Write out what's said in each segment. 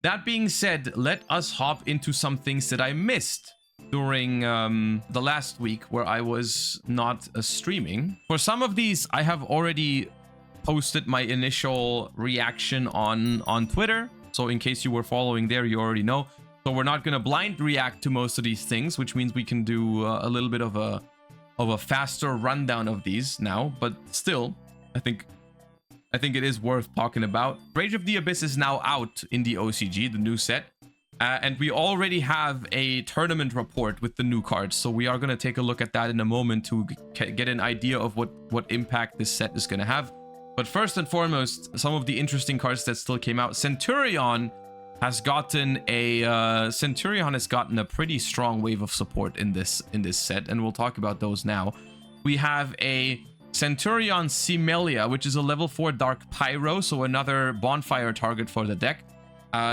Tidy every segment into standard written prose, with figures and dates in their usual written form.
That being said, let us hop into some things that I missed during the last week where I was not streaming. For some of these, I have already posted my initial reaction on Twitter. So in case you were following there, you already know. So we're not going to blind react to most of these things, which means we can do a little bit of a faster rundown of these now. But still, I think it is worth talking about. Rage of the Abyss is now out in the OCG, the new set. And we already have a tournament report with the new cards. So we are going to take a look at that in a moment to get an idea of what impact this set is going to have. But first and foremost, some of the interesting cards that still came out. Centurion has gotten a pretty strong wave of support in this set, and we'll talk about those now. We have a Centurion Simelia, which is a level 4 Dark Pyro, so another bonfire target for the deck.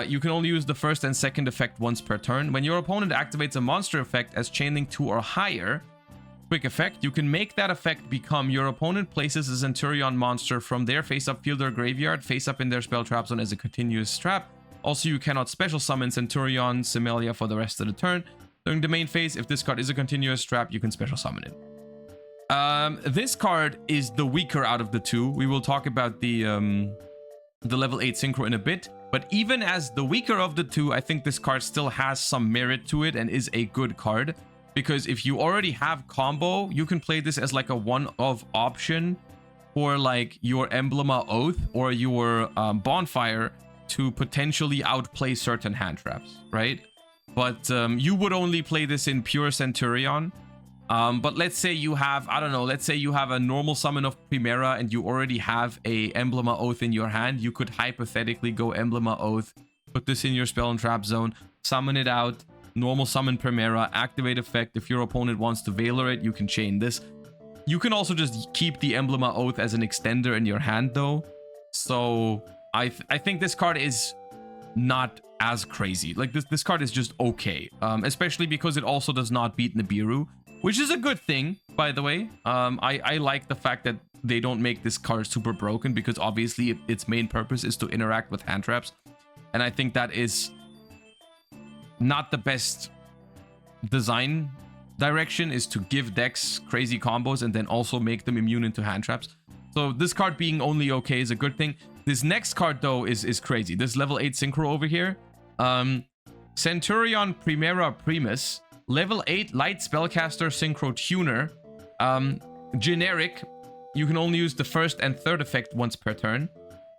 You can only use the first and second effect once per turn. When your opponent activates a monster effect as Chainlink 2 or higher, quick effect, you can make that effect become your opponent places a Centurion monster from their face-up field or graveyard face-up in their spell trap zone as a continuous trap. Also, you cannot special summon Centurion Simelia for the rest of the turn. During the main phase, if this card is a continuous trap, you can special summon it. This card is the weaker out of the two. We will talk about the level 8 synchro in a bit. But even as the weaker of the two, I think this card still has some merit to it and is a good card. Because if you already have combo, you can play this as like a one-of option for like your Emblema Oath or your Bonfire to potentially outplay certain hand traps, right? But you would only play this in pure Centurion. But let's say you have, I don't know, let's say you have a normal summon of Primera and you already have a Emblema Oath in your hand. You could hypothetically go Emblema Oath, put this in your spell and trap zone, summon it out, normal summon Primera, activate effect. If your opponent wants to Veiler it, you can chain this. You can also just keep the Emblema Oath as an extender in your hand though. So I think this card is not as crazy. Like this card is just okay. Especially because it also does not beat Nibiru, which is a good thing, by the way. I like the fact that they don't make this card super broken because obviously its main purpose is to interact with hand traps. And I think that is not the best design direction, is to give decks crazy combos and then also make them immune into hand traps. So this card being only okay is a good thing. This next card though is crazy. This level 8 synchro over here. Centurion Primera Primus. Level 8 light spellcaster synchro tuner. Generic. You can only use the first and third effect once per turn.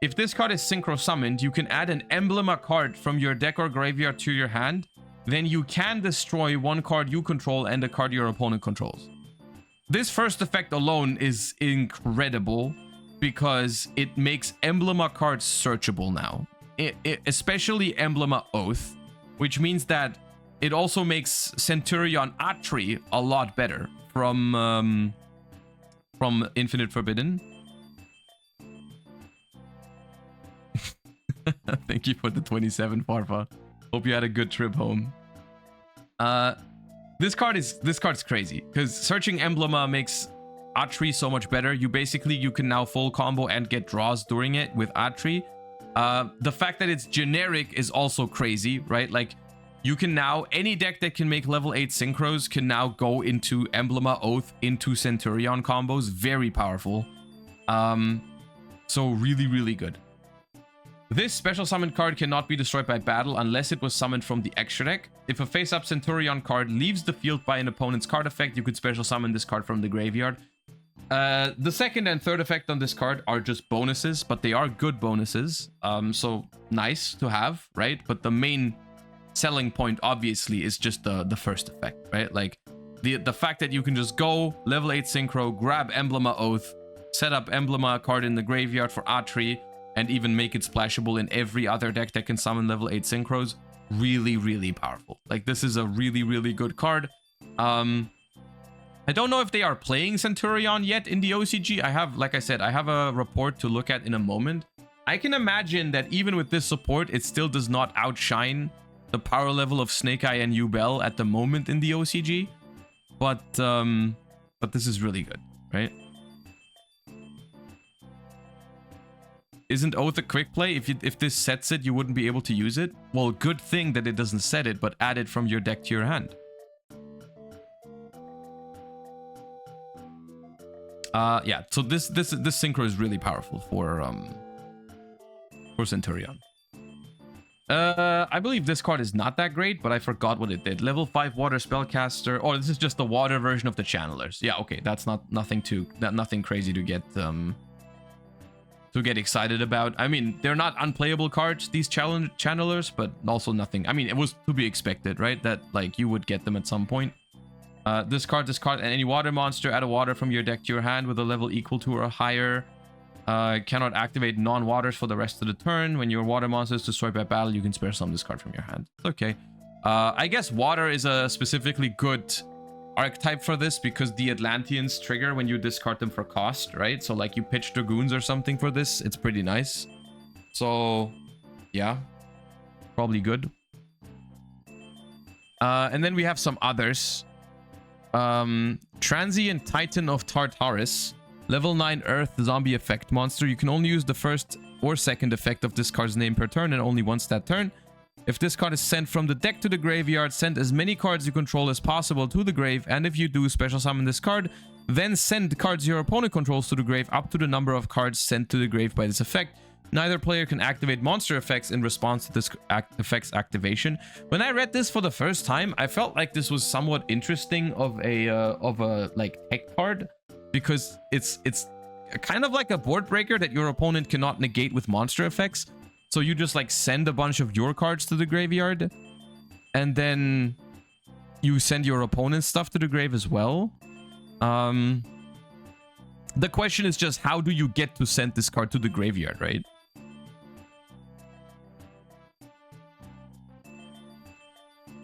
If this card is synchro summoned, you can add an Emblema card from your deck or graveyard to your hand. Then you can destroy one card you control and a card your opponent controls. This first effect alone is incredible because it makes Emblema cards searchable now. Especially Emblema Oath, which means that it also makes Centurion Atri a lot better from Infinite Forbidden. Thank you for the 27, Farfa. Hope you had a good trip home. This card's crazy because searching Emblema makes Atri so much better. You can now full combo and get draws during it with Atri. The fact that it's generic is also crazy, right? Like you can now, any deck that can make level 8 synchros can now go into Emblema Oath into Centurion combos. Very powerful. So really, really good. This special summon card cannot be destroyed by battle unless it was summoned from the extra deck. If a face-up Centurion card leaves the field by an opponent's card effect, you could special summon this card from the graveyard. The second and third effect on this card are just bonuses, but they are good bonuses. So nice to have, right? But the main selling point, obviously, is just the first effect, right? Like the fact that you can just go level 8 synchro, grab Emblema Oath, set up Emblema card in the graveyard for Atri, and even make it splashable in every other deck that can summon level 8 synchros. Really, really powerful. Like, this is a really, really good card. I don't know if they are playing Centurion yet in the OCG. Like I said, I have a report to look at in a moment. I can imagine that even with this support, it still does not outshine the power level of Snake Eye and Yubel at the moment in the OCG. But this is really good, right? Isn't Oath a quick play? If this sets it, you wouldn't be able to use it? Well, good thing that it doesn't set it, but add it from your deck to your hand. Yeah, so this synchro is really powerful for Centurion. I believe this card is not that great, but I forgot what it did. Level 5 water spellcaster. Oh, this is just the water version of the channelers. Yeah, okay, that's nothing crazy to get excited about. I mean, they're not unplayable cards, these channelers, but also nothing. I mean, it was to be expected, right? That like you would get them at some point. This card, and any water monster, add a water from your deck to your hand with a level equal to or higher. Cannot activate non-waters for the rest of the turn. When your water monster is destroyed by battle, you can spare summon this card from your hand. It's okay. I guess water is a specifically good archetype for this because the Atlanteans trigger when you discard them for cost, right? So like you pitch Dragoons or something for this. It's pretty nice. So yeah, probably good. And then we have some others. Transient Titan of Tartarus. Level 9 Earth zombie effect monster. You can only use the first or second effect of this card's name per turn and only once that turn. If this card is sent from the deck to the graveyard, send as many cards you control as possible to the grave, and if you do, special summon this card. Then send cards your opponent controls to the grave up to the number of cards sent to the grave by this effect. Neither player can activate monster effects in response to this effect's activation. When I read this for the first time, I felt like this was somewhat interesting of a like tech card, because it's kind of like a board breaker that your opponent cannot negate with monster effects. So you just like send a bunch of your cards to the graveyard, and then you send your opponent's stuff to the grave as well. The question is just, how do you get to send this card to the graveyard, right?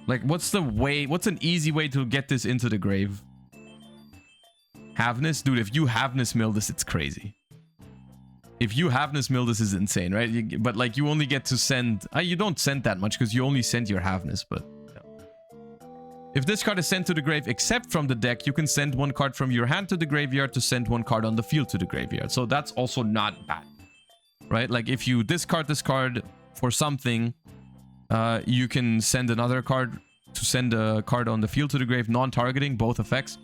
Like, what's an easy way to get this into the grave? Havness? Dude, if you Havness mill this, it's crazy. If you Havness mill this, is insane, right? But like, you only get to send... you don't send that much because you only send your Havness, but... Yeah. If this card is sent to the grave except from the deck, you can send one card from your hand to the graveyard to send one card on the field to the graveyard. So that's also not bad, right? Like, if you discard this card for something... you can send another card to send a card on the field to the grave, non-targeting, both effects.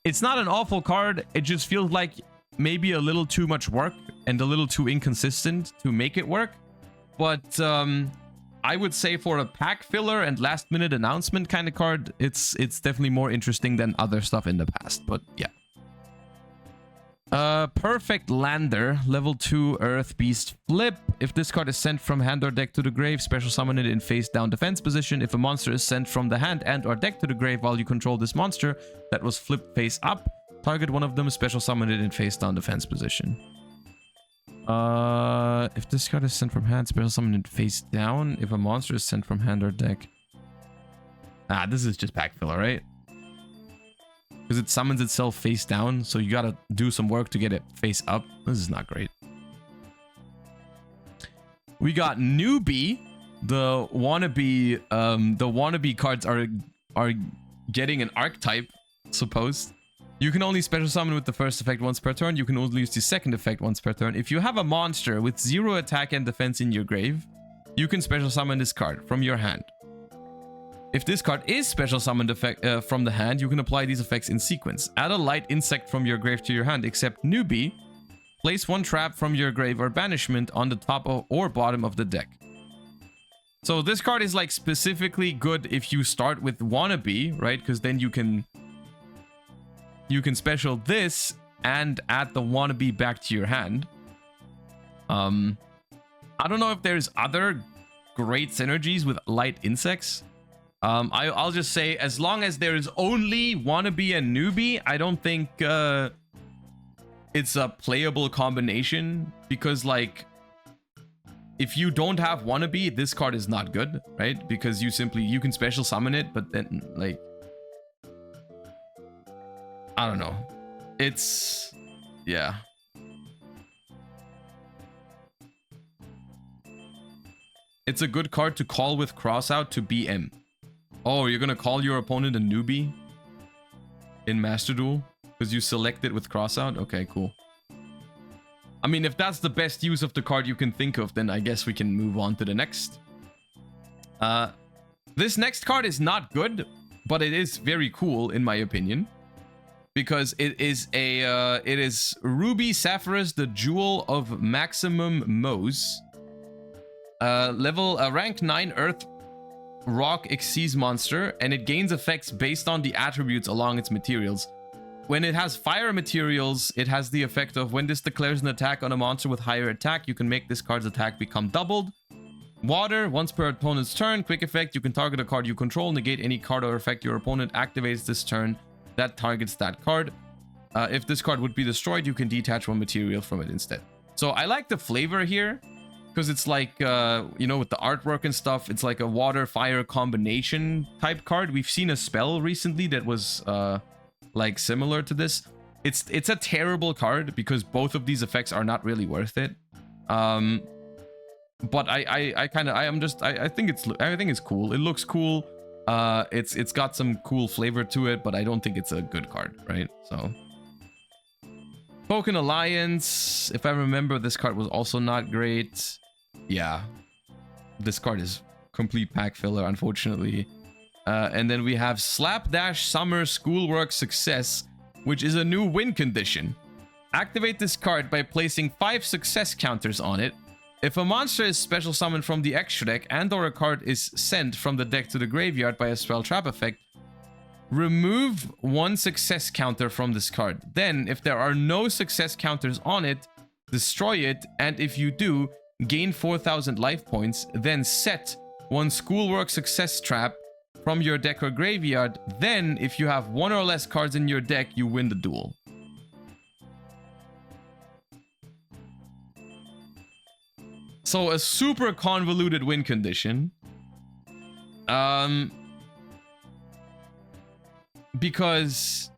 It's not an awful card. It just feels like maybe a little too much work and a little too inconsistent to make it work. But I would say for a pack filler and last minute announcement kind of card, it's definitely more interesting than other stuff in the past. But yeah. Perfect Lander, level 2 Earth Beast Flip. If this card is sent from hand or deck to the grave, special summon it in face down defense position. If a monster is sent from the hand and or deck to the grave while you control this monster that was flipped face up, target one of them, special summon it in face down defense position. If this card is sent from hand, special summon it face down. If a monster is sent from hand or deck. This is just pack filler, right? Because it summons itself face down, so you gotta do some work to get it face up. This is not great. We got Newbee. The wannabe cards are getting an archetype, supposed. You can only special summon with the first effect once per turn. You can only use the second effect once per turn. If you have a monster with 0 attack and defense in your grave, you can special summon this card from your hand. If this card is special summoned from the hand, you can apply these effects in sequence. Add a light insect from your grave to your hand, except Newbee. Place one trap from your grave or banishment on the top or bottom of the deck. So this card is like specifically good if you start with Wannabe, right? Because then you can special this and add the Wannabe back to your hand. I don't know if there's other great synergies with light insects. I'll just say, as long as there is only Wannabe and Newbee, I don't think it's a playable combination, because like, if you don't have Wannabe, this card is not good, right? Because you can special summon it, but then like, I don't know. It's, yeah. It's a good card to call with Crossout to BM. Oh, you're gonna call your opponent a Newbie in Master Duel because you select it with Crossout? Okay, cool. I mean, if that's the best use of the card you can think of, then I guess we can move on to the next. This next card is not good, but it is very cool in my opinion, because it is Ruby Sapphirus, the Jewel of Maximum Moes. Rank 9 Earth Rock Xyz monster, and it gains effects based on the attributes along its materials. When it has fire materials, it has the effect of when this declares an attack on a monster with higher attack, you can make this card's attack become doubled. Water, once per opponent's turn, quick effect, you can target a card you control, negate any card or effect your opponent activates this turn that targets that card. If this card would be destroyed, you can detach one material from it instead. So I like the flavor here, because it's like, you know, with the artwork and stuff, it's like a water-fire combination type card. We've seen a spell recently that was like similar to this. It's a terrible card because both of these effects are not really worth it. But I think it's cool. It looks cool. It's got some cool flavor to it, but I don't think it's a good card, right? So Token Alliance, if I remember, this card was also not great. Yeah, this card is complete pack filler, unfortunately. And then we have Slapdash Summer Schoolwork Success, which is a new win condition. Activate this card by placing 5 success counters on it. If a monster is special summoned from the extra deck and or a card is sent from the deck to the graveyard by a spell trap effect, remove 1 success counter from this card. Then, if there are no success counters on it, destroy it, and if you do, gain 4,000 life points, then set 1 Schoolwork Success Trap from your deck or graveyard. Then, if you have 1 or less cards in your deck, you win the duel. So a super convoluted win condition. Because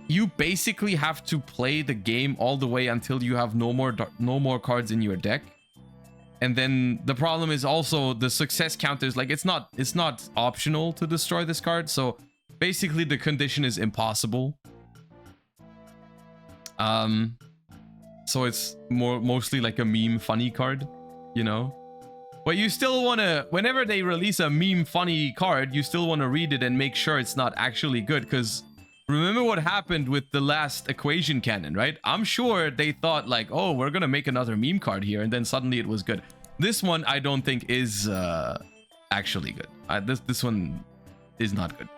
you basically have to play the game all the way until you have no more cards in your deck. And then the problem is also the success counters. Like it's not optional to destroy this card. So basically the condition is impossible. So it's mostly like a meme funny card, you know? But you still want to, whenever they release a meme funny card, you still want to read it and make sure it's not actually good. Because remember what happened with the last Equation Cannon, right? I'm sure they thought like, oh, we're going to make another meme card here. And then suddenly it was good. This one I don't think is actually good. This one is not good.